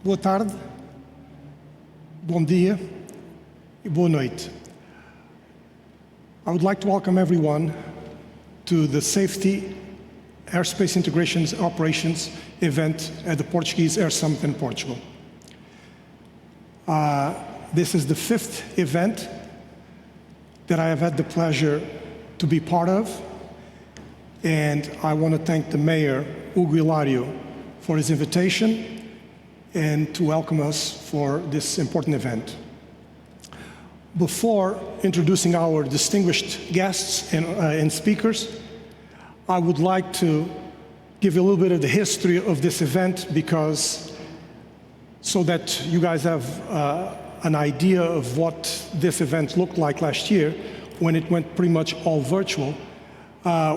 Boa tarde, bom dia, e boa noite. I would like to welcome everyone to the Safety Aerospace Integrations Operations event at the Portuguese Air Summit in Portugal. This is the 5th event that I have had the pleasure to be part of, and I want to thank the Mayor, Hugo Hilario, for his invitation and to welcome us for this important event. Before introducing our distinguished guests and speakers, I would like to give you a little bit of the history of this event so that you guys have an idea of what this event looked like last year when it went pretty much all virtual.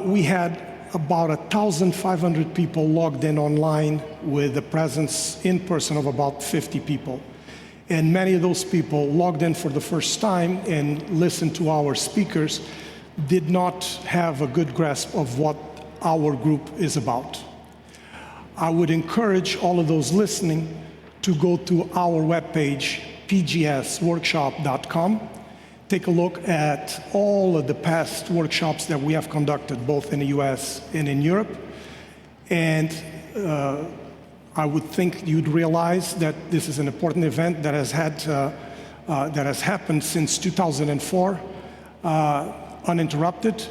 We had about 1,500 people logged in online with a presence in person of about 50 people. And many of those people logged in for the first time and listened to our speakers did not have a good grasp of what our group is about. I would encourage all of those listening to go to our webpage, pgsworkshop.com. Take a look at all of the past workshops that we have conducted, both in the US and in Europe. And I would think you'd realize that this is an important event that has happened since 2004, uninterrupted,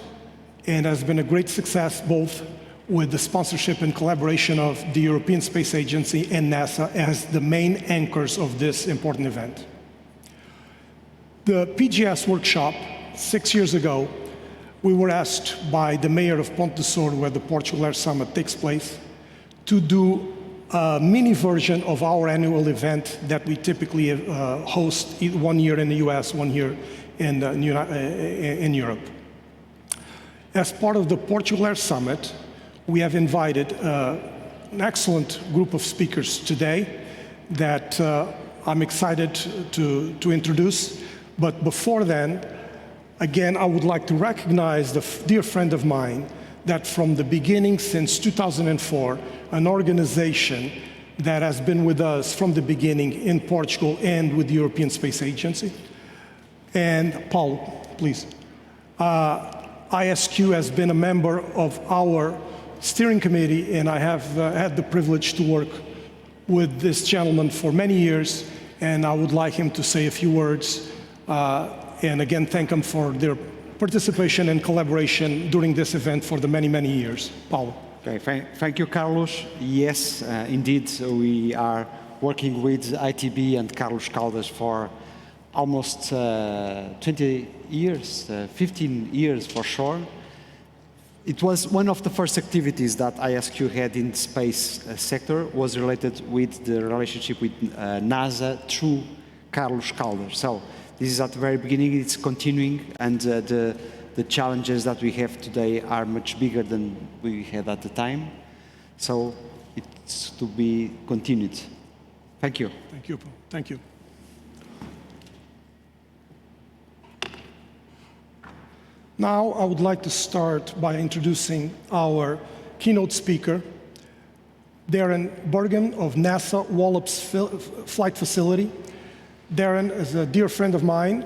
and has been a great success both with the sponsorship and collaboration of the European Space Agency and NASA as the main anchors of this important event. The PGS workshop, 6 years ago, we were asked by the mayor of Ponte de Sor, where the Portugal Air Summit takes place, to do a mini version of our annual event that we typically host 1 year in the US, 1 year in Europe. As part of the Portugal Air Summit, we have invited an excellent group of speakers today that I'm excited to introduce. But before then, again, I would like to recognize the dear friend of mine that from the beginning, since 2004, an organization that has been with us from the beginning in Portugal and with the European Space Agency. And Paulo, please. ISQ has been a member of our steering committee, and I have had the privilege to work with this gentleman for many years, and I would like him to say a few words. And again, thank them for their participation and collaboration during this event for the many, many years. Paulo. Okay, thank you, Carlos. Yes, indeed, we are working with ITB and Carlos Caldas for almost 20 years, 15 years for sure. It was one of the first activities that ISQ had in the space sector was related with the relationship with NASA through Carlos Caldas. So this is at the very beginning, it's continuing, and the challenges that we have today are much bigger than we had at the time. So it's to be continued. Thank you. Thank you, Paul. Thank you. Now I would like to start by introducing our keynote speaker, Darren Bergen of NASA Wallops Flight Facility. Darren is a dear friend of mine,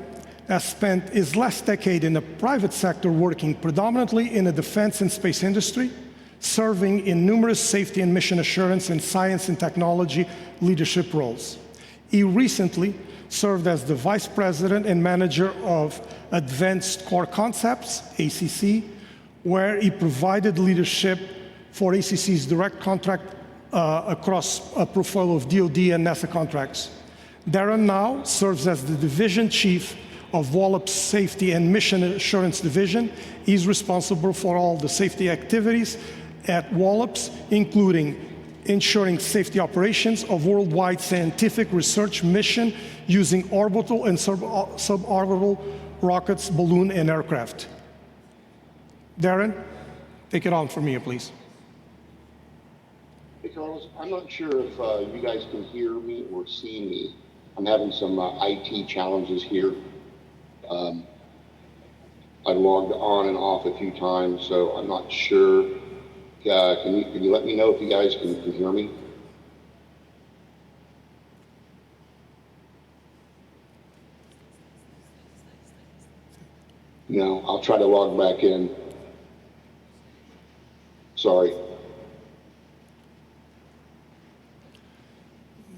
has spent his last decade in the private sector working predominantly in the defense and space industry, serving in numerous safety and mission assurance and science and technology leadership roles. He recently served as the Vice President and Manager of Advanced Core Concepts, ACC, where he provided leadership for ACC's direct contract across a portfolio of DoD and NASA contracts. Darren now serves as the Division Chief of Wallops Safety and Mission Assurance Division. He's responsible for all the safety activities at Wallops, including ensuring safety operations of worldwide scientific research mission using orbital and suborbital rockets, balloon, and aircraft. Darren, take it on from here, please. Hey, Carlos, I'm not sure if you guys can hear me or see me. I'm having some IT challenges here. I logged on and off a few times, so I'm not sure. Can you let me know if you guys can hear me? No, I'll try to log back in. Sorry.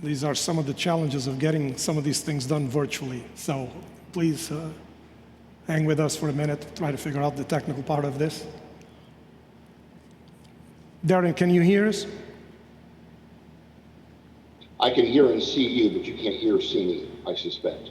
These are some of the challenges of getting some of these things done virtually. So please hang with us for a minute, try to figure out the technical part of this. Darren, can you hear us? I can hear and see you, but you can't hear or see me, I suspect.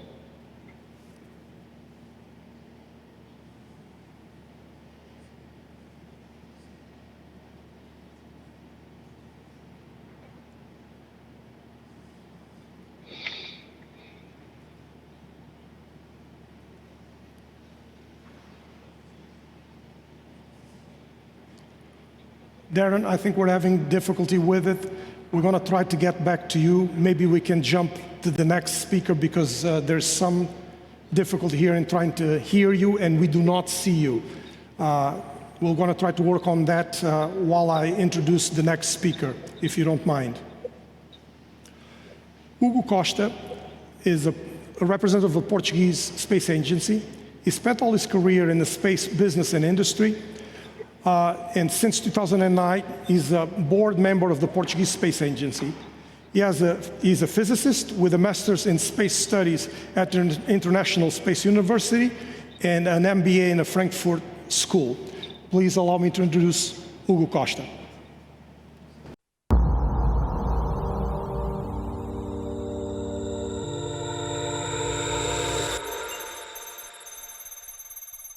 Darren, I think we're having difficulty with it. We're going to try to get back to you. Maybe we can jump to the next speaker because there's some difficulty here in trying to hear you and we do not see you. We're going to try to work on that while I introduce the next speaker, if you don't mind. Hugo Costa is a representative of the Portuguese Space Agency. He spent all his career in the space business and industry. And since 2009, he's a board member of the Portuguese Space Agency. He's a physicist with a master's in space studies at the International Space University and an MBA in a Frankfurt school. Please allow me to introduce Hugo Costa.